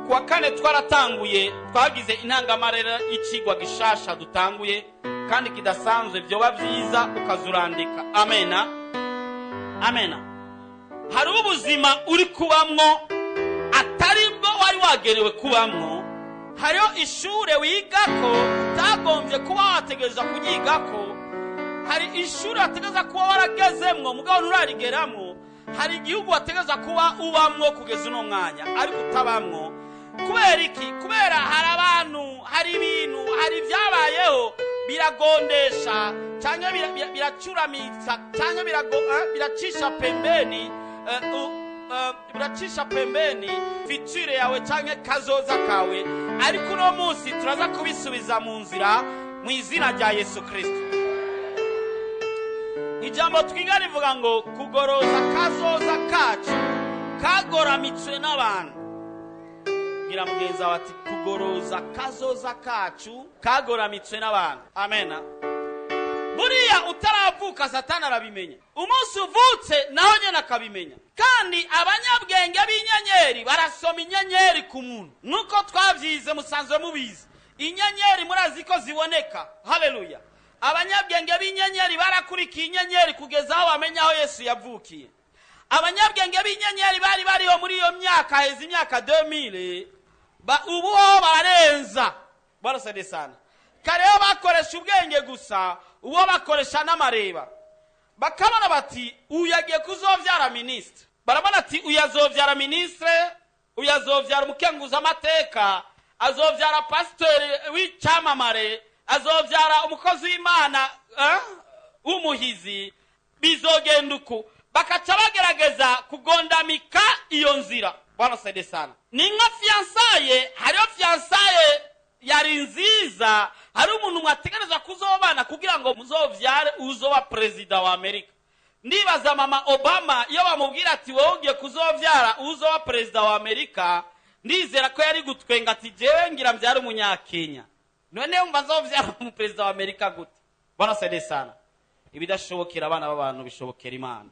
Kuwa kane twaratanguye, twagize intangamarara y'icigwa gishasha dutanguye kandi kidasanzwe, byoba byiza ukazurandika. Amena, amena. Hari ubuzima uri kubamwo atari bwo wari wagerewe kubamwo. Hariho ishure wigako utagombye kuba wategereza kunyigako. Hari ishure wategereza kuba waragezemwo mugabo nturarigeramo. Hari igihugu wategereza kuba ubamwo kugeza uno mwanya ariko utabamwo. Kubera iki? Kubera hari abantu, hari ibintu, hari byabayeho biragondesha cyangwa biracuramisa cyangwa biracisha pembeni biracisha pembeni future yawe cyangwa kazoza kawe, ariko uno munsi turaza kubisubiza mu nzira mu izina rya Yesu Kristo. Ijambo twiga rivuga ngo kugoroza kazoza kacu kagoramitswe n'abantu. Gira mugenzi wati kugoroza kazoza kacu kagoramitswe n'abantu. Amena. Buriya utaravuka Satani arabimenya. Umunsi uvutse naho nyene akabimenya. Kandi abanyabwenge b'inyenyeri barasoma inyenyeri ku muntu. Nuko twavyize musanzwe mubizi. Inyenyeri murazi ko ziboneka. Haleluya. Abanyabwenge b'inyenyeri barakurikiye inyenyeri kugeza aho bamenya aho Yesu yavukiye. Abanyabwenge b'inyenyeri bariho muri iyo myaka heza imyaka 2000 ubu ho barenza. Barasede sana. Kareo bakoresha ubwenge gusa, uwo bakoresha n'amareba. Bakabona bati uyagiye kuzovyara ministre. Barabona ati uyazovyara ministre, uyazovyara umukenguza amateka, azovyara pastor w'icyamamare, azovyara umukozi w'Imana umuhizi. Bizogenda uko bakaca bagerageza kugondamika iyo nzira. Barasede sana. Ni nka fiançaye, hariyo fiançaye yari nziza, hari umuntu mwategereza kuzobana kugira ngo muzovyare uzoba president wa Amerika. Ndibaza mama Obama iyo bamubwira ati wowe ugiye kuzovyara uzoba president wa Amerika, ndizera ko yari gutwenga ati jewe ngira mvyara umunyakenya. None umva nzovyara mu president wa Amerika gute? Barasede sana. Ibidashobokera abana b'abantu bishobokera Imana.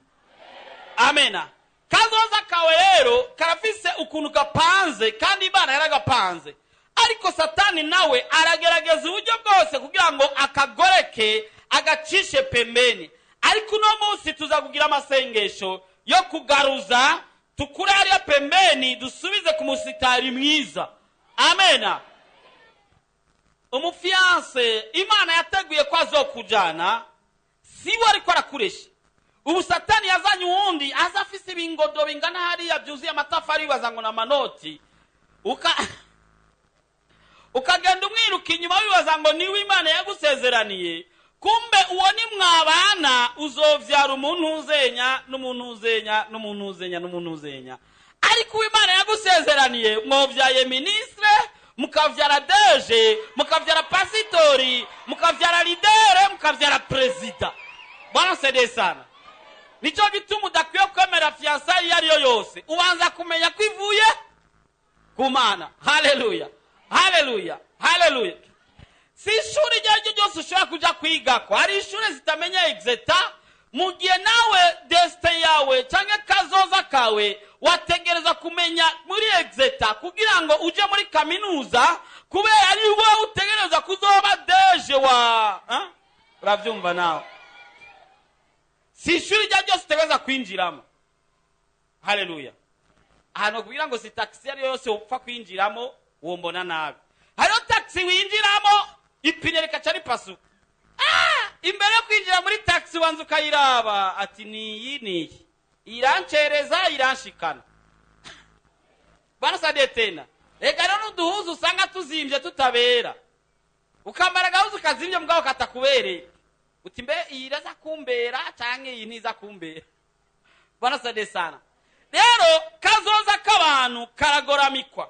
Amena. Kazoza kawe rero karafise ukuntu gapanze kandi Imana yaragapanze. Ariko Satani nawe aragerageza uburyo bwose kugira ngo akagoreke agacishe pembeni. Ariko no munsi tuzakugira amasengesho yo kugaruza tukure hariya pembeni dusubize ku musitari mwiza. Amena. Umufiance Imana yateguye ko azokujana sibo ariko arakuresha. Ubu Satani yazanye uwundi azafise ibingodo bingana hariya byuzuye amatafari bazango na manoti. Ukagenda umwiruka inyuma wibaza ngo niwe Imana yagusezeraniye, kumbe uwo ni mwabana uzovyara umuntu uzenya n'umuntu uzenya n'umuntu uzenya n'umuntu uzenya. Ariko Imana yagusezeraniye mwovyaye ministre, mukavyara deje, mukavyara pasitori, mukavyara lidere, mukavyara president. Bwana sede sana. Nico gituma udakwiye kwemera fiançaye yariyo yose ubanza kumenya kwivuye ku Mana. Haleluya. Haleluya. Haleluya. Si ishuri ryo ryose ushobora kuja kwiga ko. Hari ishuri zitamenya exeta, mugiye nawe destin yawe cyangwa kazoza kawe wategereza kumenya muri exeta kugira ngo uje muri kaminuza, kubera ari wowe utegereza kuzoba deje wa uravyumva nawe. Si ishuri ryo ryose utegereza kwinjiramo. Haleluya. Hano kugira ngo si taxi yari yose upfa kwinjiramo uwo mbona nabi. Hariyo taxi winjiramo ipine rikaca ripasuka. Imbere yo kwinjira muri taxi wanzu kayiraba ati niyi irancereza iranshikana. Bana sade tena. Ega rero nuduhuzu usanga tuzimvye tutabera. Ukambara gahuzu kazimvye mugabo katakubereye. Uti mbe iraza kumbera canke iyi ntiza kumbera. Bana sade sana. Rero kazoza k'abantu karagoramikwa.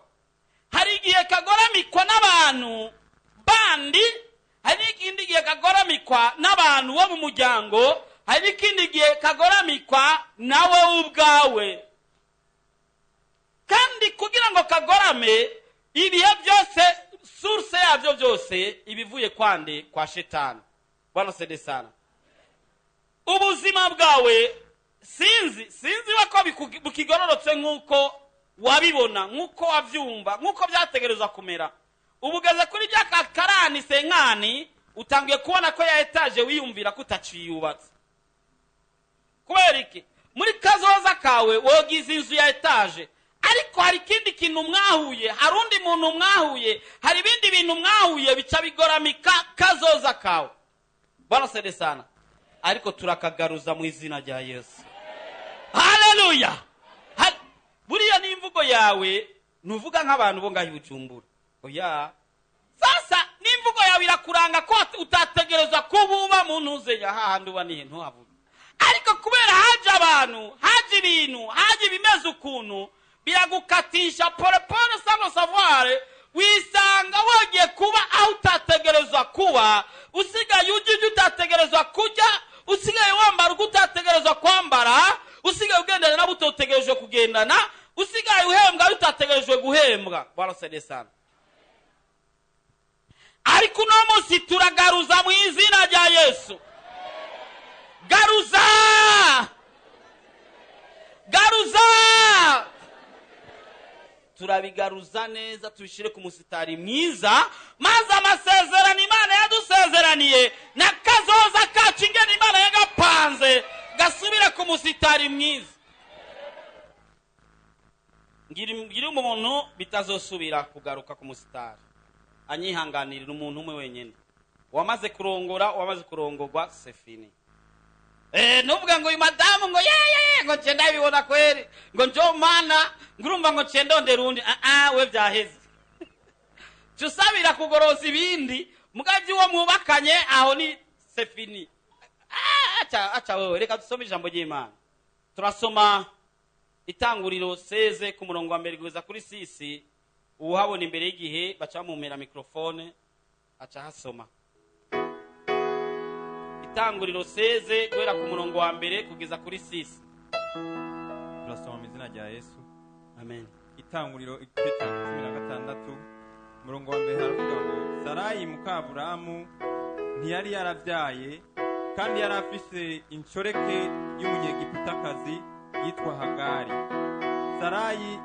Hari igihe kagoramikwa n'abantu bandi, hari ikindi gihe kagoramikwa n'abantu bo mu muryango, hari ikindi gihe kagoramikwa nawe ubwawe. Kandi kugira ngo kagorame ibihe byose, source yabyo byose ibivuye kwande kwa Shetani. Bwana sede sana. Ubuzima bwawe sinzi wako bukigororotse nkuko wabibona nk'uko wavyumva nk'uko byategerezwa kumera. Ubugeze kuri bya karani senkani utangiye kubona ko ya etaje wiyumvira ko utaciyubatse. Kubera iki? Muri kazoza kawe wogize inzu ya etaje, ariko hari ikindi kintu mwahuye, hari undi muntu mwahuye, hari ibindi bintu mwahuye bica bigoramika kazoza kawe. Bwana sede sana. Ariko turakagaruza mu izina rya Yesu. Haleluya. Buriya ni imvugo yawe nuvuga nk'abantu bo ngaho Bujumbura. Oya. Sasa ni imvugo yawe irakuranga ko utategereza kububa mu ntuze ya hahandi uba ni ntuhavuga. Ariko kubera haje abantu, haje ibintu, haje bimeze ukuntu biragukatisha pole sans savoir, wisanga wagiye kuba aho utategerezwa kuba, usigaye ujije utategerezwa kujya, usigaye wambara uko utategerezwa kwambara, usigaye ugendana nabo utotegerejwe kugendana, usigaye uhembwa utategerejwe guhembwa. Bwana sede sana. Ariko uno munsi turagaruza mu izina rya Yesu. Garuza! Garuza! Turabigaruza neza tubishire ku musitari mwiza, maze amasezerano Imana yadusezeraniye na kazoza kacu ingene Imana yagapanze gasubira ku musitari mwiza. Ngiri umuntu bitazosubira kugaruka ku musitari. Anyihanganirira umuntu umwe wenyene. Wamaze kurongorwa sefini. Nuvuga ngo uyu madamu ngo ngo cyenda bibona kweri ngo njo mana ngurumva ngo cyendonde rundi we byaheze. Tusabira kugoroza ibindi mugaji wo mwubakanye aho ni sefini. Acha wewe reka dusome ijambo ry'Imana. Turasoma Itanguriro 16 ku murongo wa mbere kugeza kuri 6. Uhabona imbere y'igihe baca mumera microphone aca hasoma. Itanguriro 16 guhera ku murongo wa mbere kugeza kuri 6. Turasoma mu izina rya Yesu. Amen. Itanguriro 16 murongo wa mbere haravuga ngo Sarayi muka Aburamu ntiyari yaravyaye kandi yari afise inshoreke y'umunyegiputakazi yitwa Hagari. Sarayi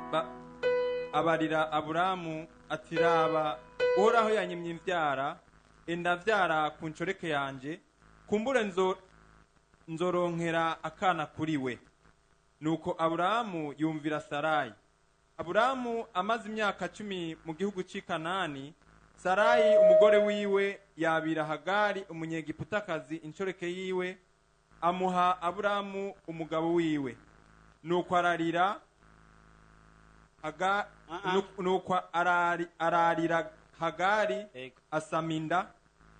abarira Aburamu ati raba uhoraho yanyimye imvyara endavyara ku nshoreke yanje kumbure nzoronkera akana kuri we. Nuko Aburamu yumvira Sarayi. Aburamu amaze imyaka 10 mu gihugu cy'i Kanani. Sarayi umugore wiwe yabira Hagari umunyegiputakazi inshoreke yiwe, amuha Aburamu umugabo wiwe. Nuko ararira ararira Hagari asaminda,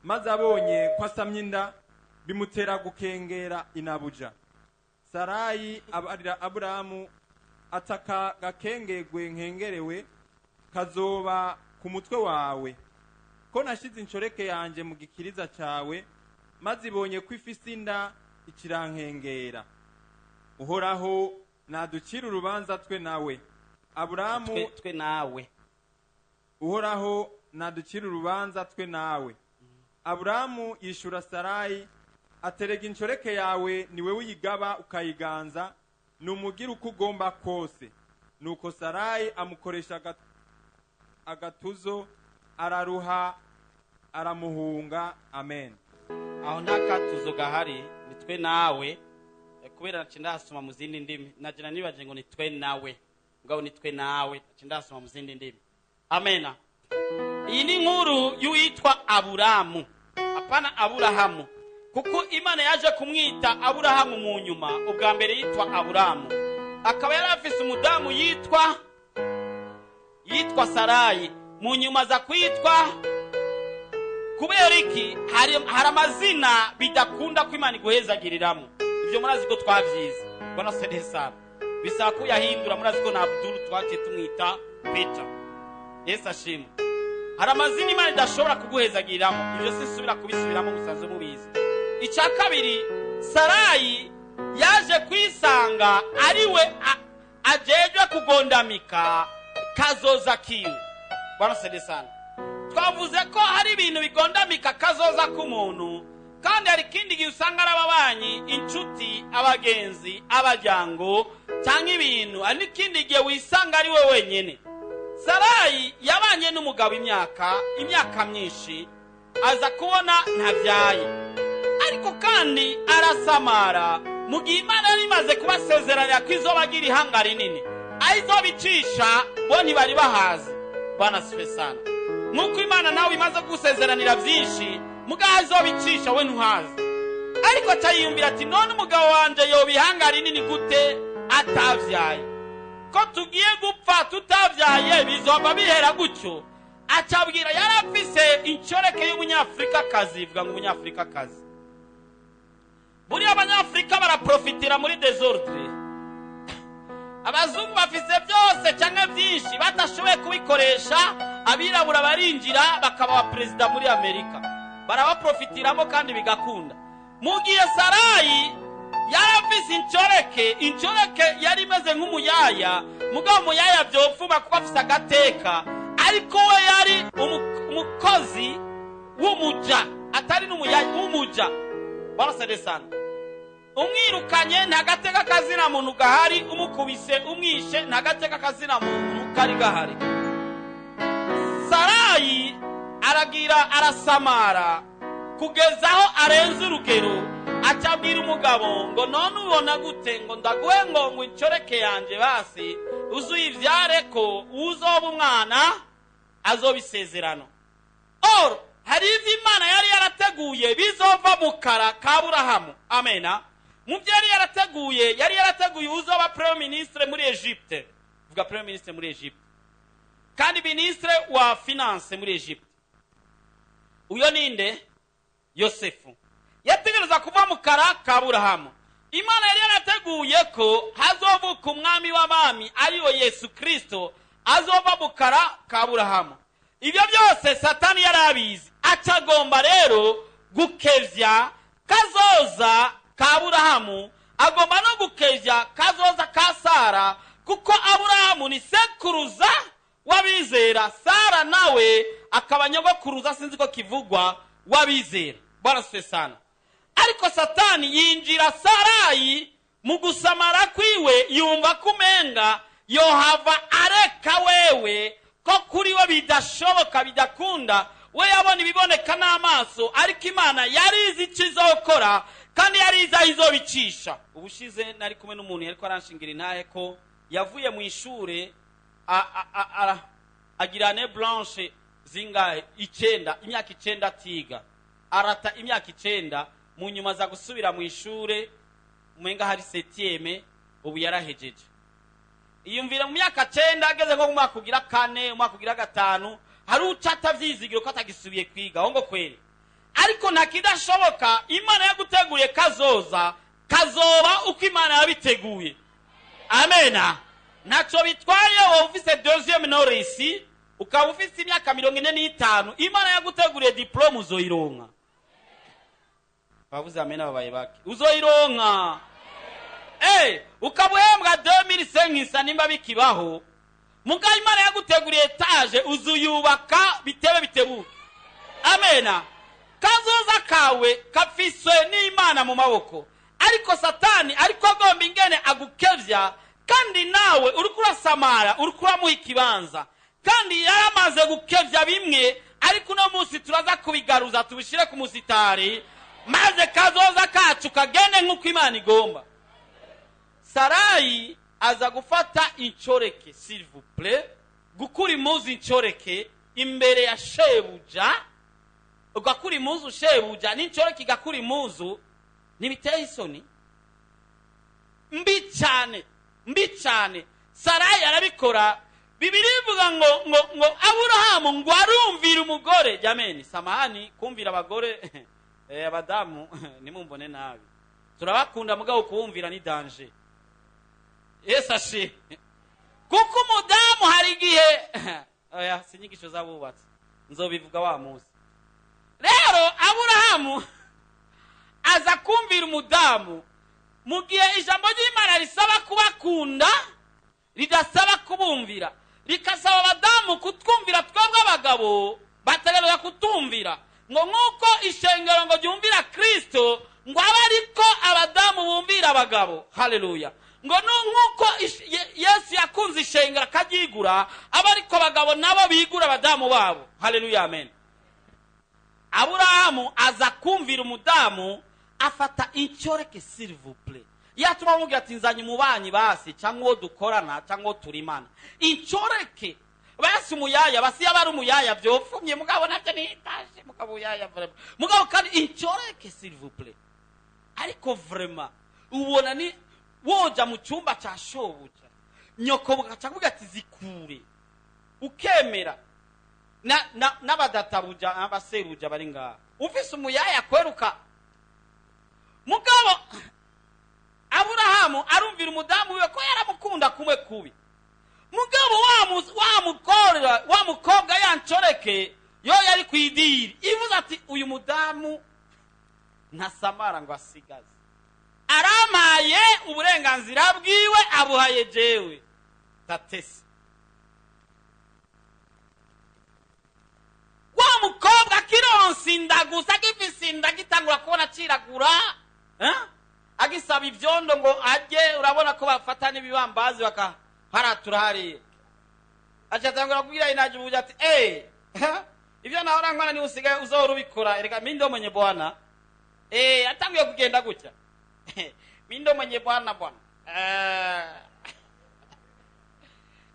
maze abonye ko asamyinda bimutera gukengera inabuja. Sarayi abarira Aburamu ataka gakengegwe nkengerewe kazoba ku mutwe wawe, ko nashize inshoreke yanje mu gikiriza cyawe, maze ibonye ko ifise inda ikirankengera. Uhoraho naducira urubanza twe nawe. Aburamu twe nawe. Uhoraho naducira urubanza twe nawe. Aburamu yishura Sarayi aterega inshoreke yawe niwe uyigaba ukayiganza, numugira uko ugomba kose. Nuko Sarayi amukoresha agatuzo, araruha aramuhunga. Amen. Aho ntakatuzo gahari nitwe nawe, kubera nacinda hasoma mu zindi ndimi nagira nibaje ngo nitwe nawe, ngabo nitwe nawe nacinda hasoma mu zindi ndimi. Amena. Iyi ni nkuru y'uwitwa Aburamu, apana Aburahamu, kuko Imana yaje kumwita Aburahamu mu nyuma. Ubwa mbere yitwa Aburamu, akaba yari afise umudamu yitwa Sarayi, mu nyuma za kwitwa. Kubera iki hari amazina bidakunda ko Imana iguhezagiriramo. Ibyo murazi ko twavyize. Bwana sede sana. Bisaba ko yahindura, murazi ko na Abdul twaciye tumwita Peter. Yesu ashimwe. Hari amazina Imana idashobora kuguhezagiriramo. Ibyo sisubira kubisubiramo musanze mubizi. Icya kabiri, Sarayi yaje kwisanga ariwe ajejwe kugondamika kazoza kiwe. Bwana sede sana. Twavuze ko hari ibintu bigondamika kazoza k'umuntu kandi hari ikindi gihe usanga ari ababanyi, inshuti, abagenzi, abajyango cyangwa ibintu. Hari n'ikindi gihe wisanga ari we wenyine. Sarayi yabanye n'umugabo imyaka myinshi, aza kubona ntabyaye, ariko kandi arasamara. Mu gihe Imana yari imaze kubasezeranya ko izobagira ihanga rinini, ayizobicisha bo ntibari bahazi. Bwana sife sana. Nk'uko Imana nawe imaze kugusezeranira byinshi, mugaha izobicisha we ntuhazi. Ariko cyayiyumvira ati none umugabo wanje yoba ihanga rinini gute atavyaye? Ko tugiye gupfa tutavyaye bizoba bihera gutyo. Acabwira yarafise incoreke y'umunyafrikakazi, ivuga ngo umunyafrikakazi. Buri abanyafrika baraprofitira muri desordre. Abazungu bafise byose cyangwa byinshi batashoboye kubikoresha, abirabura barinjira bakaba perezida muri Amerika, barabaprofitiramo kandi bigakunda. Mugiye Sarayi yarafise incoreke yari imeze nk'umuyaya, mugabo umuyaya byopfuma kuko afise agateka, ariko we yari umukozi w'umuja, atari n'umuyaya w'umuja. Barasedesana. Umwirukanye nta gateka kazina muntu gahari, umukubise umwishe nta gateka kazina muntu kari gahari. Sarayi aragira arasamara kugezaho arenze urugero, acabwira umugabo ngo none ubona gute ngo ndaguhe ngo incoreke yanje basi uzuyivyare ko uzoba umwana azobisezerano. Or hari ivyo Imana yari yarateguye bizova mu kara ka Aburahamu. Amena. Muvyo yari yarateguye uzoba premier ministre muri Egypte. Vuga premier ministre muri Egypte. Kandi ministre wa finance muri Egypte. Uyo ninde? Yosefu. Yategereza kuva mu kara ka Aburahamu. Imana yari yarateguye ko hazovuka umwami w'abami ariyo Yesu Kristo, azova mu kara ka Aburahamu. Ibyo byose Satani yarabizi. Acagomba rero gukevya kazoza ka Aburahamu, agomba no gukevya kazoza ka Sara, kuko Aburahamu ni sekuruza wabizera, Sara nawe akaba nyogokuruza, sinzi ko kivugwa, wabizera. Bwana sife sana. Ariko Satani yinjira Sarayi mu gusamara kwiwe, yumva kumenga yohava areka wewe ko kuri we bidashoboka bidakunda. We yabona ibiboneka n'amaso, ariko Imana yarizi ikizokora kandi yarizi aho izobicisha. Ubushize nari kumwe n'umuntu yariko aranshingira intahe ko yavuye mu ishure agira ne blanche zingahe 9, imyaka 9 atiga, arata imyaka 9, mu nyuma za gusubira mu ishure umenga hari 7eme, ubu yarahejeje. Iyumvira mu myaka 9 ageze nko mu mwaka kugira 4, umwaka kugira 5, hari ucata vyizigiro ko atagisubiye kwiga hongo kweli. Ariko ntakidashoboka, Imana yaguteguriye kazoba uko Imana yabiteguye. Amena. Naco bitwaye wowe ufise deuxième norisi, ukaba ufise imyaka 45, Imana yaguteguriye diplome uzoyironka. Bavuze amena babaye baki. Uzoyironka. Ukabuhembwa 2005 nimba bikibaho. Muga Imana yaguteguriye etage uzuyubaka bitebe bitebuke. Amena. Kazoza kawe kafiswe n'Imana mu maboko. Ariko Satani ariko agomba ingene agukevya, kandi nawe urikura samara, urikura mu ikibanza. Kandi yaramaze gukevya bimwe, ariko no munsi turaza kubigaruza tubishire ku musitari, maze kazoza kacu kagende nk'uko Imana igomba. Sarayi aza gufata incoreke, s'il vous plaît, gukura imuzu incoreke imbere ya shebuja. Ugakura imuzu shebuja n'incoreke igakura imuzu, nibiteye isoni mbi cyane. Sarayi arabikora. Bibiri ivuga ngo Aburahamu ngo arumvira umugore. Jameni, samahani kumvira abagore abadamu nimumbone nabi, turabakunda mugabo kuwumvira ni danger. Ashe kuko umudamu hari igihe oya sinyigisho zabubatse nzobivuga wa munsi. Rero Aburahamu aza kumvira umudamu mu gihe ijambo ry'Imana risaba kubakunda, ridasaba kubumvira, rikasaba abadamu kutwumvira twebwe abagabo bategereza kutumvira, ngo nkuko ishengero ngo ryumvira Kristo abagabo, haleluya, ngo nk'uko Yesu yakunze ishengero akaryigura, aba ariko abagabo nabo bigura abadamu babo, haleluya, amen. Aburahamu aza kumvira umudamu, afata incoreke s'il vous plaît. Yatuma amubwira ati nzanye umubanyi basi cyangwa uwo dukorana cyangwa uwo turimana. Incoreke basi umuyaya, basi yaba ari umuyaya byofumye, mugabo nabyo nitaje, mugabo uyaya vraiment, mugabo kandi incoreke s'il vous plaît. Ariko vraiment ubona ni woja mu cyumba cya shobuja, nyoko bugacavuga ati zikure, ukemera n'abadatabuja abaseruja bari ngaha, ufise umuyaya kweruka. Mugabo Aburahamu arumvira umudamu wiwe ko yaramukunda kumwe kubi. Mugabo wa mukobwa yancoreke yo yari kwidiri, ivuze ati uyu mudamu ntasamara ngo asigaze, aramaye uburenganzira bwiwe, abuhaye jewe tatese. Wa mukobwa kironsi indagusa, gifise inda gitangura kubona ciragura, agisaba ivyondo ngo ajye, urabona ko bafata n'ibibambazi bakaharatura hariya. Acatangura kugira inaje ubuja ati ivyo nahora nkwana ni usigaye uzohora ubikora, erega mindo mwenye bwana. Atanguye kugenda gutya. Mindo mwenye bwana bwana.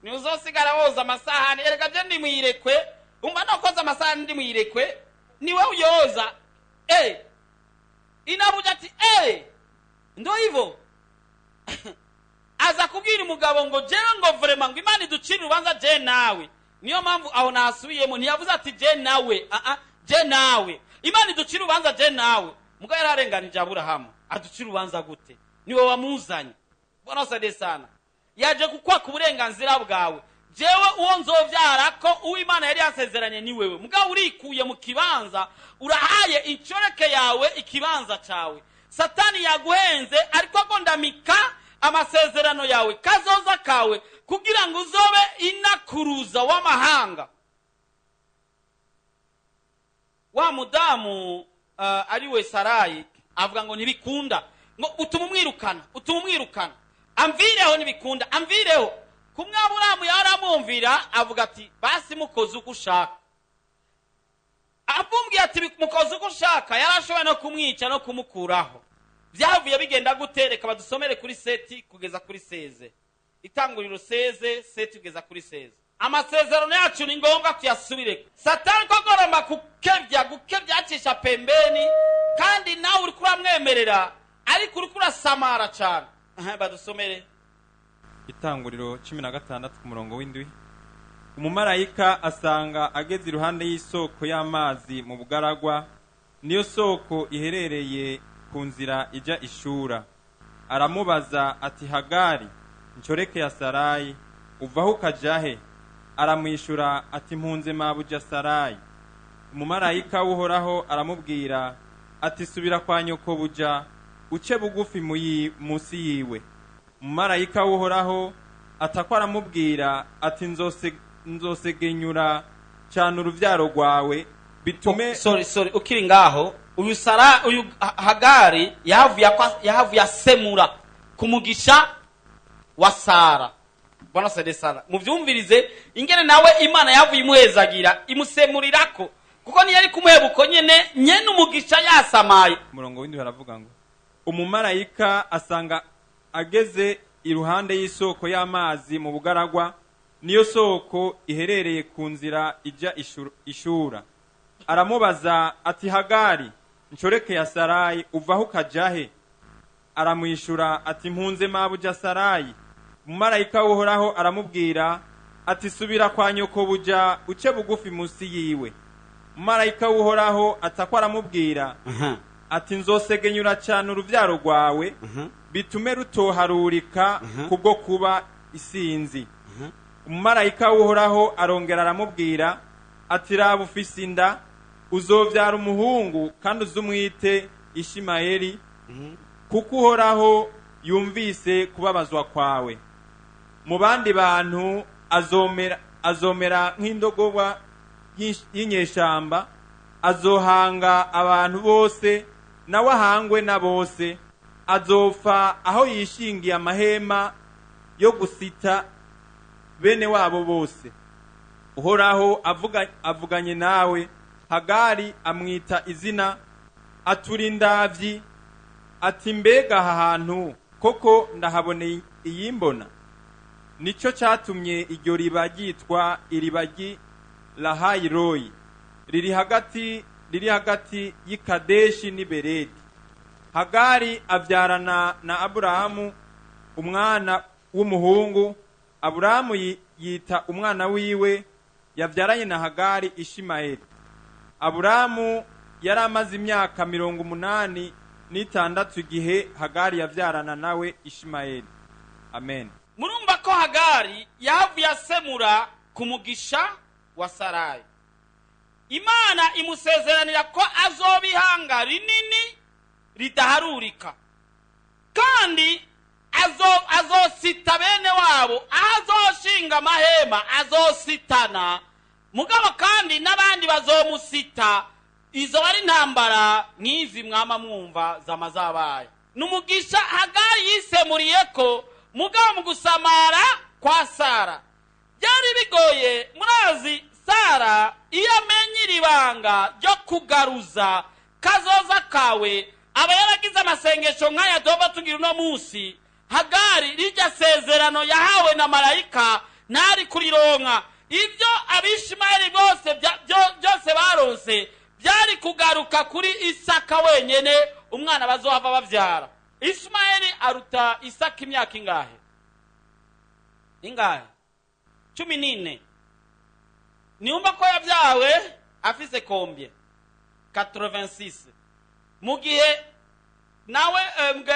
Ni uzosigara woza amasahani, erega je ndi mwirekwe, umva no koza amasahani ndi mwirekwe, niwe uyoza. Inabuja ati ndo hivyo. Aza kubwira umugabo ngo jewe ngo vraiment ngo Imana iducira urubanza je nawe. Niyo mpamvu aho nasubiyemo ntiyavuze ati je nawe, je nawe. Imana iducira urubanza je nawe. Mugabo yararenganije Aburahamu, aducira urubanza gute? Niwe wamuzanye. Bwana sade sana. Yaje kukwaka uburenganzira bwawe. Jewe uwo nzovyara ko uw'Imana yari yasezeranye ni wewe. Mugabo urikuye mu kibanza, urahaye incoreke yawe ikibanza cawe. Satani yaguhenze ariko agondamika amasezerano yawe, kazoza kawe, kugira ngo uzobe inakuruza w'amahanga. Wa mudamu ariwe Sarayi avuga ngo ntibikunda, ngo utumumwirukana, amvireho ntibikunda, amvireho. Kumwe Aburahamu yaramwumvira avuga ati basi mukoze uko ushaka. Avumbwiye ati mukoze uko ushaka, yarashoboye no kumwica no kumukuraho. Byavuye bigenda gutereka, badusomere kuri 7 kugeza kuri 16. Itanguriro 7 kugeza kuri 16. Amasezerano yacu ni ngombwa tuyasubire. Satani ko agomba gukebya acisha pembeni, kandi nawe uri kuramwemerera ariko uri kurasamara cyane. Badusomere Itanguriro 16 ku murongo w'indwi. Umumarayika asanga ageze iruhande y'isoko y'amazi mu bugaragwa, niyo soko iherereye ku nzira ija Ishura. Aramubaza ati Hagari, ncoreke ya Sarayi, uvaho ukajahe? Aramwishura ati mpunze mabuja Sarayi. Umumarayika w'Uhoraho aramubwira ati subira kwa nyoko buja, uce bugufi musi yiwe. Umumarayika w'Uhoraho atakwa aramubwira ati nzosegenyura cyane uruvyaro rwawe, bitume sorry ukiri ngaho, uyu Hagari yahavuye asemura kumugisha wa Sara. Bwana sade Sara, muvyumvirize ingene nawe Imana yavuye imuhezagira imusemurirako, kuko niyo ari kumuhebuko nyene umugisha yasamaye. Murongo w'indi baravuga ngo umumarayika asanga ageze iruhande y'isoko y'amazi mu bugaragwa, niyo soko iherereye ku nzira ija Ishura. Aramubaza ati Hagari, ncoreke ya Sarayi, uvaho ukajahe? Aramwishura ati mpunze mabuja Sarayi. Umumarayika w'Uhoraho aramubwira ati subira kwa nyoko buja, uce bugufi musi yiwe. Umumarayika w'Uhoraho atakwa aramubwira ati nzosegenyura cyane uruvyaro rwawe, bitume rutoharurika kubwo kuba isinzi. Umumarayika w'Uhoraho arongera aramubwira ati raba ufise inda, uzovyara umuhungu kandi uzumwite Ishimayeli, kuko Uhoraho yumvise kubabazwa kwawe. Mu bandi bantu azomera nk'indogoba y'inyeshamba, azohanga abantu bose nawe ahangwe na bose, azopfa aho yishingiye amahema yo gusita bene wabo bose. Uhoraho avuganye nawe. Hagari amwita izina, aturindavyi, ati mbega aha hantu koko ndahaboneye iyimbona. Nico catumye iryo riba ryitwa iribagi Lahai-Roi, riri hagati y'Ikadeshi n'i Beredi. Hagari avyarana na Aburahamu umwana w'umuhungu. Aburahamu yita umwana wiwe yavyaranye na Hagari Ishimayeli. Aburahamu yari amaze imyaka 86 igihe Hagari yavyarana nawe Ishimayeli. Amen. Murumva ko Hagari yahavuye asemura ku mugisha wa Sarayi. Imana imusezeranira ko azoba ihanga rinini ridaharurika, kandi azosita bene wabo, azoshinga amahema azositana, mugabo kandi n'abandi bazomusita. Izo ari ntambara nk'izi mwama mwumva zamazabaye. Numugisha Hagari yisemuriye ko, mugabo mu gusamara kwa Sara byari bigoye. Murazi Sara iyo amenye iribanga ryo kugaruza kazoza kawe, aba yaragize amasengesho nk'aya doba tugira uno munsi. Hagari rijya sezerano yahawe na marayika ntari kurironka. Ibyo Abishimayeli bose byose baronse byari kugaruka kuri Isaka wenyene, umwana bazohava bavyara. Ishimayeli aruta Isaka imyaka ingahe? 14. Niumva ko yavyawe afise combien? 86. Mu gihe nawe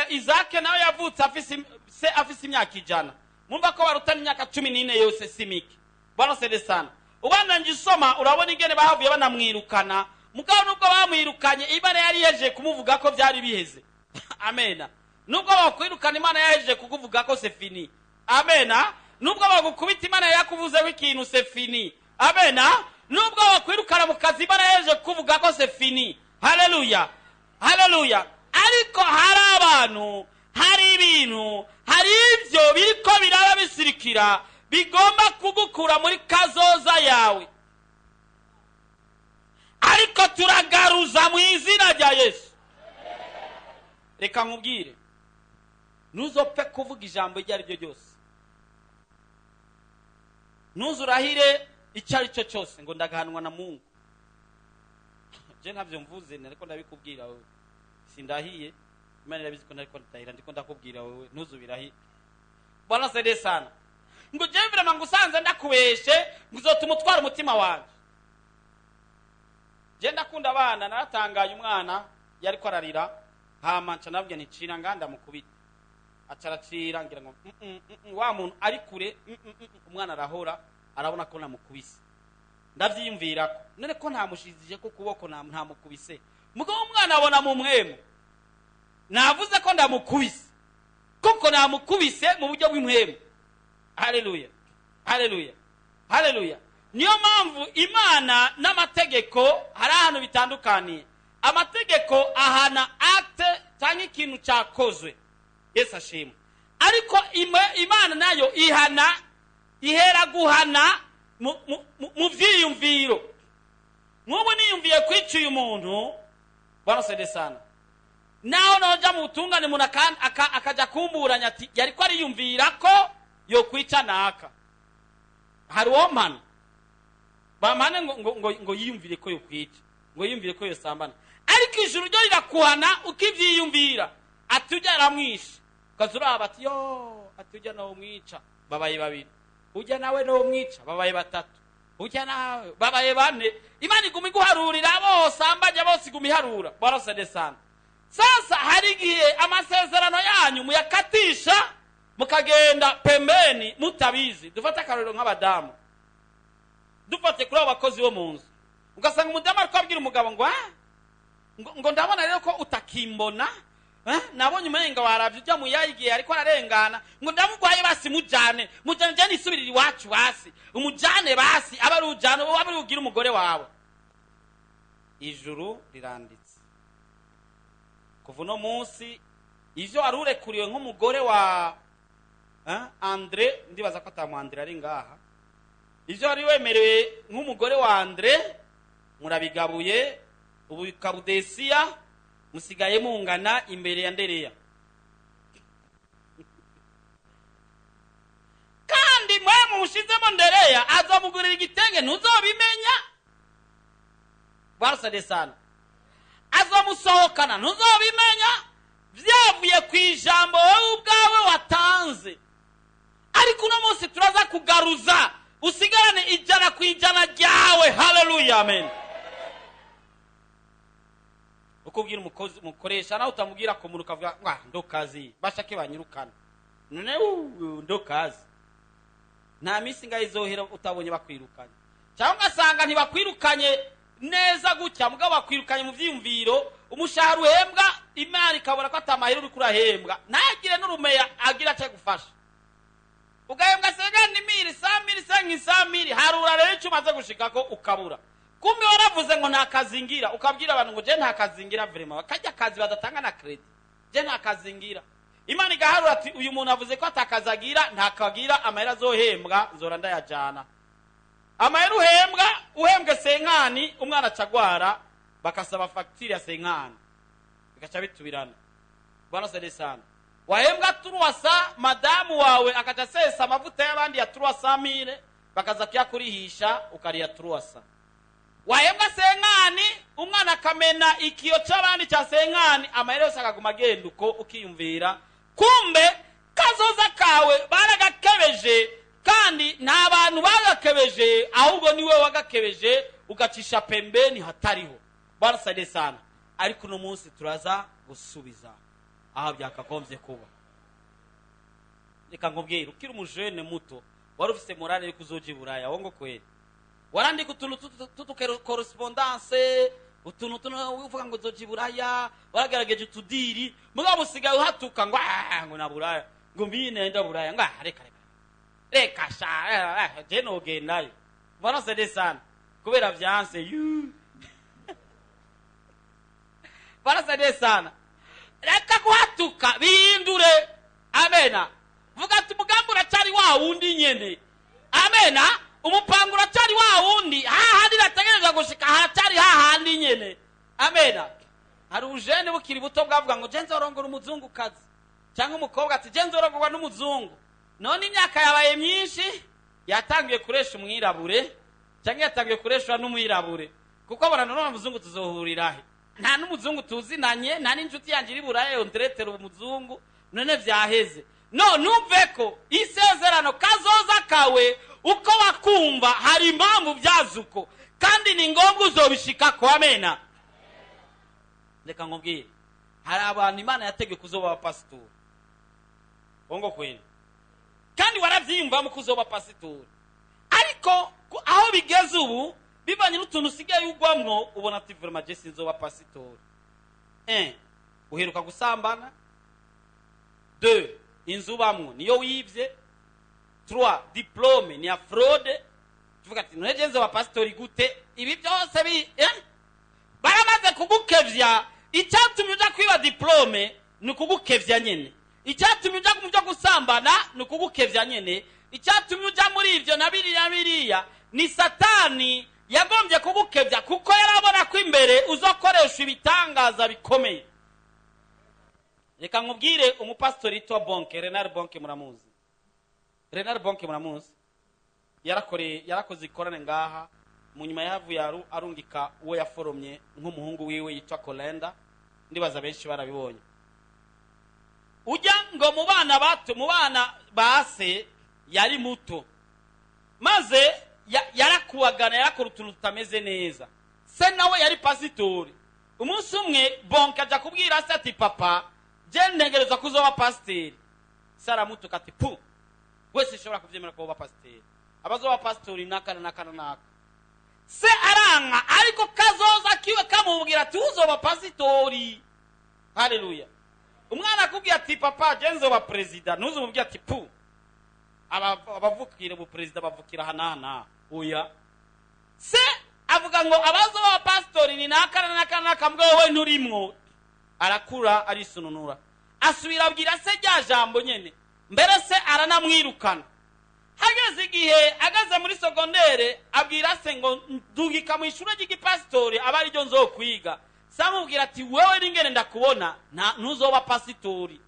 Isaka nawe yavutse afise imyaka 100. Mumva ko barutana imyaka 14 yose simiki. Bwana sede sana. Ubana njisoma urabona ingene bahavuye banamwirukana. Mugabo nubwo bamwirukanye, Imana yari yeje kumuvuga ko byari biheze. Amena. Nubwo bakwirukana, Imana yaje kukuvuga ko c'est fini. Amena. Nubwo bagukubita, Imana yakuvuzeho ikintu c'est fini. Amena. Nubwo bakwirukana mu kazi, Imana yaje kukuvuga ko c'est fini. Haleluya. Haleluya. Ariko hari abantu, hari ibintu, hari ivyo biriko biraba bisirikira bigomba kugukura muri kazoza yawe. Ariko turagaruza mu izina rya Yesu. Reka nkubwire, ntuzopfe kuvuga ijambo iryo ari ryo ryose. Ntuzurahire icyo ari cyo cyose ngo ndagahanwa na Mungu. Je ntavyo mvuze, ariko ndabikubwira wewe. Sindahiye, Imana irabizi ko nariko ndahira, ndiko ndakubwira wewe ntuzubirahi. Bwana sede sana. Ngo je vrema ngusanze ndakubeshe, nguzotuma utwara umutima wanje. Je ndakunda abana, naratangaye umwana yari ko ararira, hama nca nabwe nicira nganda mukubita. Acaracira ngira ngo wa muntu ari kure, umwana arahora arabona ko namukubise. Ndavyiyumvirako, none ko ntamushizije ko kuboko nta mukubise. Mugabo umwana abona mu mwemo. Navuze ko ndamukubise. Koko namukubise mu buryo bw'imwemo. Haleluya. Haleluya. Haleluya. Niyo mpamvu Imana n'amategeko hari ahantu bitandukaniye. Amategeko ahana acte cyangwa ikintu cyakozwe. Yesu ashimwe. Ariko Imana nayo ihera guhana mu vyiyumviro. Nk'ubu niyumviye kwica uyu muntu, Bwana sede sana. Naho noja mu butungane umuntu akaja kumburanya ati yari ko ariyumvira ko yo kwica naka. Hari uwo bamane ngo yiyumvire ko yo kwica, ngo yiyumvire ko yo sambana. Ariko ijuru ryo rirakuhana ukivyiyumvira. Atujya aramwisha. Kazuraba ati yo, atujya no mwica. Babaye babiri. Ujya nawe no mwica. Babaye batatu. Ujya nawe babaye bane. Imana iguma iguharurira bose, ambajya bose iguma iharura. Bwana sede sana. Sasa hari igihe amasezerano yanyu muyakatisha mukagenda pembeni mutabizi. Dufate akarorero nk'abadamu. Dufate kuri abakozi bo mu nzu. Ugasanga umudamu ariko abwira umugabo ngo ndabona rero ko utakimbona, nabonye umenga waravye ujya mu yayigiye ariko ararengana, ngo ndamugwaye basi mujane je nisubirira iwacu basi umujane basi aba ari ujane aba ari ugira umugore wawe. Ijuru riranditse kuva no munsi ivyo wari urekuriwe nk'umugore wa Andre, ndibaza ko atamu Andre ari ngaha, ivyo wari wemerewe nk'umugore wa Andre murabigabuye, ubu Kabudesiya musigaye mungana imbere ya Ndereya. Kandi mwe mushizemo Ndereya azamugurira igitenge ntuzobimenya. Barasade sana. Azamusohokana ntuzobimenya, vyavuye kwijambo wewe ubwawe watanze. Ariko uno munsi turaza kugaruza usigarane ijana kwijana ryawe. Haleluya, amen. Ukubwira umukozi mukoresha nawe utamubwira ko muruka vuga ndo kazi bashake banyirukana, none ndo kazi nta misi ngayizohera utabonye bakwirukanye, cyangwa ngasanga ntibakwirukanye neza gutya mugabo bakwirukanye mu vyimviro, umushahara uhembwa Imana ikabona ko atamahera uri kurahembwa, ntagire n'urumeya agira cyo gufasha, ugahembwa segani miri samiri sangi samiri, harura rero icumaze gushikako ukabura. Kumbe waravuze ngo nta kazingira, ukabwira abantu ngo je nta kazingira vraiment, bakajya kazi badatanga na credit, je nta kazingira. Imana igaharura ati uyu muntu avuze ko atakazagira, nta kagira, amahera zohembwa nzora ndayajana. Amahera uhembwe senkani, umwana acagwara bakasaba facture ya senkani, bikaca bitubirana. Bwana sede sana. Wahembwa turuwasa, madamu wawe akaja sesa amavuta y'abandi ya turuwasa mire, bakaza kuyakurihisha ukariya turuwasa. Wahembwa senkani, umwana akamena ikiyo c'abandi ca senkani, amahera yose akaguma agenda uko ukiyumvira. Kumbe kazoza kawe baragakebeje, kandi nta bantu bagakebeje, ahubwo niwe wagakebeje ugacisha pembeni hatariho. Barasade sana. Ariko no munsi turaza gusubiza aho byakagombye kuba. Reka nkubwire, ukiri umujene muto wari ufise morale yo kuzoja Buraya, wongo kweli warandika utuntu tutu correspondance, utuntu uvuga ngo zoja Buraya, waragerageje utudiri, mugabo usigaye uhatuka ngo na Buraya, ngo mbine nda Buraya, ngo reka sha je no gendayo. Bana sede sana kubera vyanse bana sede sana, reka kuhatuka bihindure. Amena. Vuga ati umugambi uracari wa wundi nyene. Amena. Umupango uracari wa wundi, hahandi nategereza gushika haracari hahandi nyene. Amena. Hari ujene bukiri buto bwavuga ngo je nzorongora umuzungu kazi, cyangwa umukobwa ati je nzorongorwa n'umuzungu. None imyaka yabaye myinshi, yatangiye kuresha umwirabure, cyangwa yatangiye kureshwa n'umwirabure, kuko bona none umuzungu tuzohurira he? Nta n'umuzungu tuzinanye, nta n'injuti yanje iri Buraya ndretera umuzungu, none vyaheze. No, numveko isezerano kazoza kawe uko wakumva hari impamvu byazuko, kandi ni ngombwa uzobishikako. Amena. Reka nkubwire, hari abantu Imana yategeka kuzoba abapasitori, bongo kweli, kandi waravyimva mu kuzoba pastori. Ariko aho bigeze ubu bivanye n'utuntu usigaye ugwamwo, ubona ati vraiment je sinzoba pastori. 1 uheruka gusambana, 2 inzu bamwo niyo wivye, 3 diplome ni ya fraude. Tuvuga ati none je nzoba pastori gute? Ibi byose baramaze kugukevya. Icyatumye uja kwiba diplome ni kugukevya nyene, icyatumye uja mu byo gusambana ni kugukevya nyene, icyatumye uja muri ivyo na biriya ni Satani yagombye kugukevya, kuko yarabona ko imbere uzokoresha ibitangaza bikomeye. Reka nkubwire umupastori to Bonke, Renard Bonke muramuzi. Renard Bonke muramuzi. Yarakoze ikorane ngaha, munyuma yavuye arungika uwo yaforomye nk'umuhungu wiwe yitwa Kolenda, ndibaza benshi barabibonye. Ujya ngo mu bana base yari muto, maze yarakuwagana, yarakora utuntu tutameze neza. Se nawe yari pasitori. Umunsi umwe Bonke aja kubwira se ati papa je ntegereza kuzoba pasiteri. Sara muto kati pu wese shobora kuvyemera ko uba pasiteri, abazoba pastori nakana. Se aranka, ariko kazoza kiwe kamubwira ati uzoba pasitori. Haleluya. Umwana akubwira ati papa je nzoba president, ntuzumubwira ati pu abavukire mu president bavukira hanana. Oya. Se avuga ngo abazoba pastori ni nakana kambwe wowe nturimwo. Arakura arisununura. asubira abwira se rya jambo nyene, mbere se aranamwirukana. Hageze igihe agaze muri segondere abwira se ngo ndugika mu ishure ry'igipasitori aba ari ryo nzokwiga. Samubwira ati wewe ringene ndakubona ntuzoba pasitori,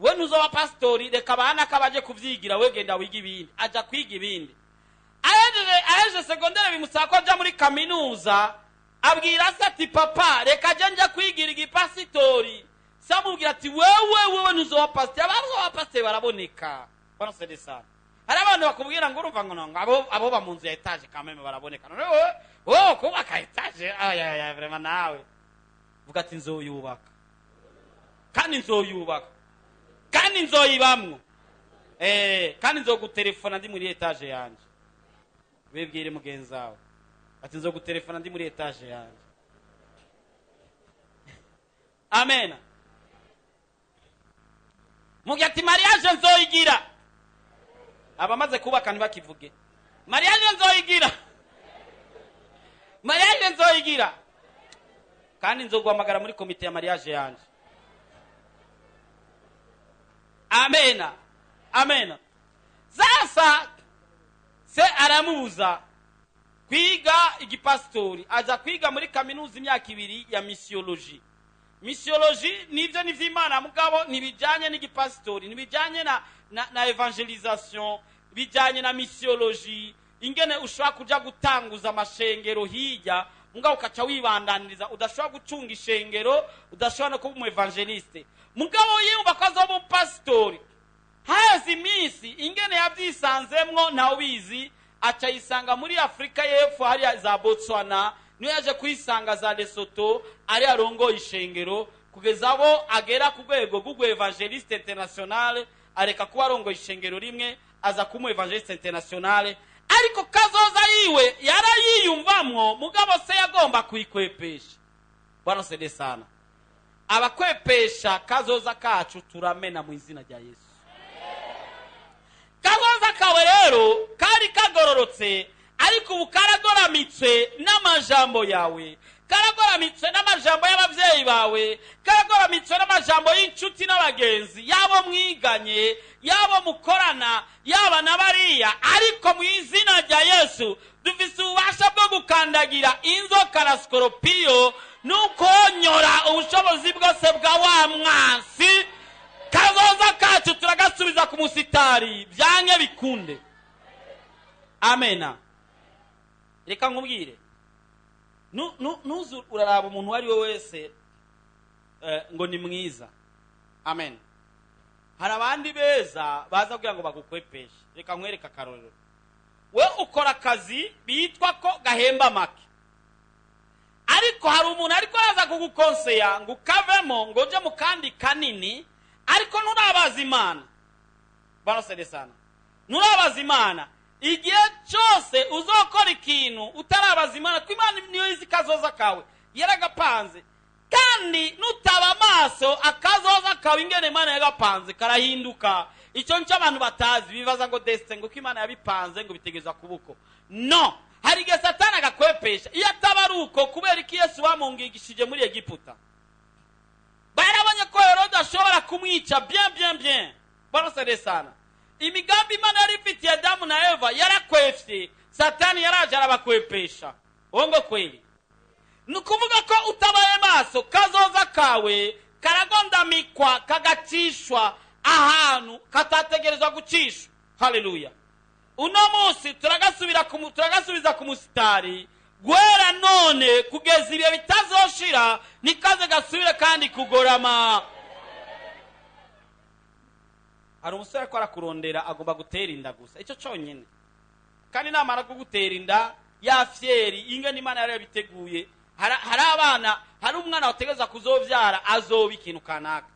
we ntuzoba pasitori, reka abana kabaje kuvyigira, we genda wiga ibindi. Aja kwiga ibindi. Aheje segondere bimusaba ko aja muri kaminuza, abwira se ati papa reka nja kwigira igipasitori. Samubwira ati wewe ntuzoba pasitori, abazoba pasitori baraboneka. Bano se desana. Hari abantu bakubwira ngo urumva ngo abo ba munzu ya etage kameme baraboneka. Wowe kubaka etage aya vraiment nawe. Vuga ati nzoyubaka. Kandi nzoyubaka. Kandi nzoyibamwo. Kandi nzogutelefona ndi muri etage yanje. Webwire mugenzi wawe. Ati nzogutelefona ndi muri etage yanje. Amen. Mugi ati mariage nzoyigira. Abamaze kubaka ntibakivuge. Mariage nzoyigira. Mariage nzoyigira. Kandi nzoguhamagara muri komite ya mariage yanje. Amena. Amena. Sasa se aramuza kwiga igipasitori, aza kwiga muri kaminuza imyaka 2 ya missiology. Missiology nivyo nivy'Imana mugabo nibijanye n'igipasitori, nibijanye na evangelisation, bijanye na missiology, ingene ushobora kuja gutanguza amashengero hirya mugabo ukaca wibandaniriza, udashobora gucunga ishengero, udashobora no kuba umu evangeliste. Mugabo yumva ko azoba umupasitori. Hazi iminsi ingene yavyisanzemwo ntawe bizi, aca yisanga muri Afrika y'Epfo hari za Botswana, niyo yaje kwisanga za Lesotho, ari arongo ishengero kugeza abo agera ku rwego rw'u evangeliste international, areka kuba arongo ishengero rimwe aza kumu evangeliste international. Ariko kazoza yiwe yarayiyumvamwo, mugabo se yagomba kuyikwepesha. Bwana sede sana. Abakwepesha kazoza kacu turamena mu izina rya Yesu. Kazoza kawe rero kari kagororotse, ariko ubu karagoramitse n'amajambo yawe, karagoramitse n'amajambo y'abavyeyi bawe, karagoramitse n'amajambo y'incuti n'abagenzi, yabo mwiganye, yabo mukorana, yaba nabariya. Ariko mu izina rya Yesu dufise ububasha bwo gukandagira inzoka na skoropiyo, n'ukonyora ubushobozi bwose bwa wa mwansi. Kazoza kacu turagasubiza ku musitari, byange bikunde. Amena. Reka nkubwire, nuzu uraraba umuntu wari we wese ngo ni mwiza. Amen. Hari abandi beza baza kugira ngo bagukwepeshe. Reka nkwereka akarorero. We ukora akazi bitwa ko gahemba make, ariko hari umuntu ariko araza kugukonseya ngo ukavemo ngo uje mu kandi kanini, ariko nurabaza Imana. Barasede sana. Nurabaza Imana. Igihe cyose uzokora ikintu utarabaza Imana, ko Imana niyo izi kazoza kawe yaragapanze. Kandi nutaba maso akazoza kawe ingene Imana yagapanze karahinduka. Icyo nco abantu batazi bibaza ngo destiny ngo Imana yabipanze ngo bitegeza kubuko. No, hari igihe Satani agakwepesha. Iyo atabaruko kubera iki Yesu bamungigishije muri Egiputa, barabonye ko Herode ashobora kumwica bien. Barasede sana. Imigambi Imana yari ifitiye Adamu na Eva yarakwefye, Satani yaraje arabakwepesha. Ongo kweli. Nukuvuga ko utabaye maso kazoza kawe karagondamikwa, kagacishwa ahantu katategerezwa gucishwa. Haleluya. Uno munsi turagasubiza ku musitari gwera none kugeza ibihe bitazoshira, nikaze gasubire kandi kugorama. Hari umusore ko arakurondera agomba gutera inda gusa, icyo cyonyine. Kandi namara kugutera inda ya fieri ingene Imana yari yabiteguye. Hari abana, hari umwana wategeza kuzovyara azoba ikintu kanaka.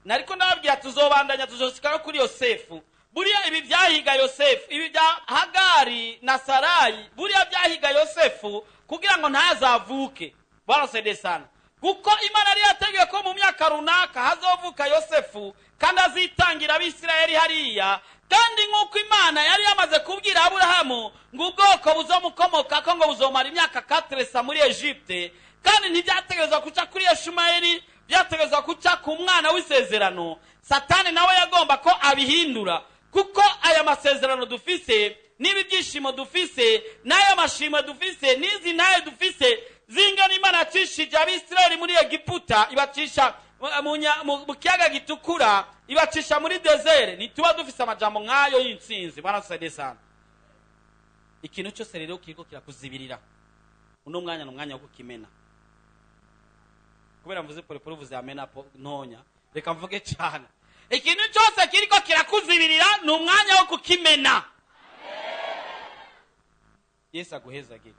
Nariko ndababwira tuzobandanya tuzoshika kuri Yosefu. Buriya ibi byahiga Yosefu, ibi bya Hagari na Sarayi, buriya byahiga Yosefu kugira ngo ntazavuke. Barasede sana. Kuko Imana yari yategeye ko mu myaka runaka hazovuka Yosefu kandi azitangira Abisirayeli hariya. Kandi nk'uko Imana yari yamaze kubwira Aburahamu ngo ubwoko buzomukomoka ko ngo buzomara imyaka 4 muri Egypte, kandi ntibyategerezwa kuca kuri Yeshumayeli, byategezwa kuca ku mwana w'isezerano. Satani nawe yagomba ko abihindura, kuko aya masezerano dufise nibi byishimo dufise n'aya mashimwe dufise n'izi naye dufise zingana Imana yacishije Abisirayeli muri Egiputa, ibacisha mu kiyaga gitukura, ibacisha muri desert. Nituba dufise amajambo nk'ayo y'intsinzi. Bwana tusaidie sana. Ikintu cyose rero kiriko kirakuzibirira, uno mwanya n'umwanya wo kukimena. Kubera mvuze polepole uvuze amena ntonya, reka mvuge cyane. Ikintu cyose kiriko kirakuzibirira n'umwanya wo kukimena. Yesu aguhezagire.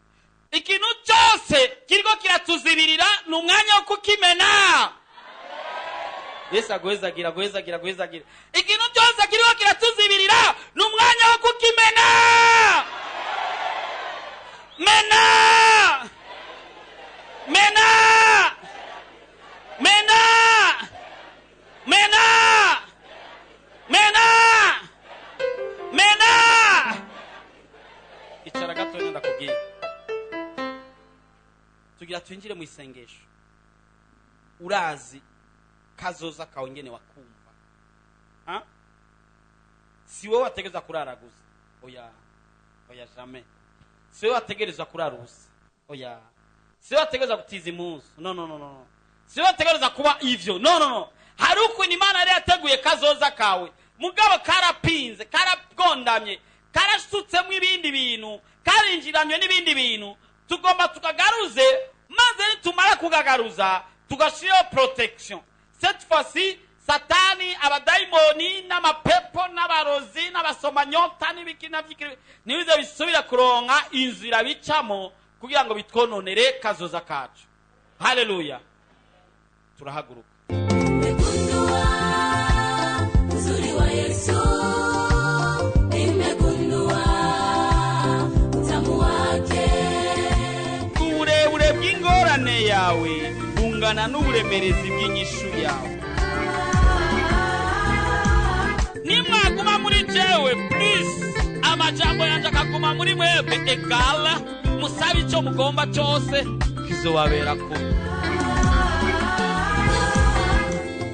Ikintu cyose kiriko kiratuzibirira n'umwanya wo kukimena. Yesu aguhezagire, aguhezagire, aguhezagire. Ikintu cyose kiriko kiratuzibirira n'umwanya wo kukimena. Mena! Mena! Mena! Mena! Mena! Mena! Icara gato nenda kubwira. Tugira twinjire mu isengesho. Urazi kazoza kawe ngene wakumva. Ha? Si wowe wategeza kuraraguza. Oya. Oya jamais. Si wowe wategereza kuraruza. Oya. Si wowe wategereza gutiza impuzu. No. Si wowe wategereza kuba ivyo. No. Hari ukuntu Imana yari yateguye kazoza kawe. Mugabo karapinze, karagondamye, karasutsemwe ibindi bintu, karinjiranywe n'ibindi bintu. Tugomba tukagaruze, maze nitumara kugagaruza tugashiraho protection. Cette fois-ci Satani, abadaimoni n'amapepo n'abarozi n'abasomanyota n'ibikina by'ikiri nibize bisubira kuronka inzira bicamo kugira ngo bitwononere kazoza kacu. Haleluya. Turahaguruka. Nimegundua uzuri wa Yesu, nimegundua utamu wake. Uburebure bw'ingorane yawe bungana n'uburemerezi bw'inyishu yawe. Nimwaguma muri jewe, please, amajambo yanje akaguma muri mwebwe, egala musabe icyo mugomba cyose kizobabera ko.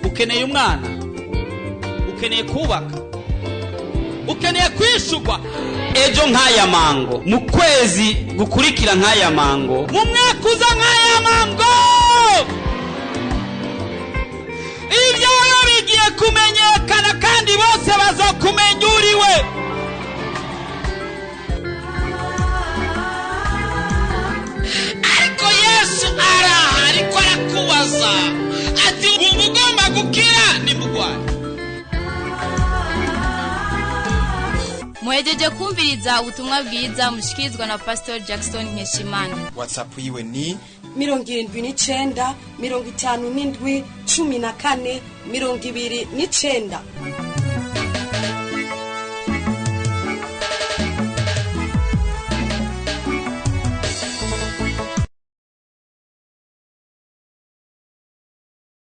Ukeneye umwana, ukeneye kubaka, ukeneye kwishurwa ejo nk'aya mango, mu kwezi gukurikira nk'aya mango, mu mwaka uza nk'aya mango. Ibyo bigiye kumenyekana kandi bose bazokumenya uriwe. Ariko Yesu ariko arakubaza ati umugomba gukira ni mugwaye. Muhejeje kumviriza ubutumwa bwiza mushikirizwa na Pastor Jackson Nkeshimana. WhatsApp yiwe ni 79 57 14 29.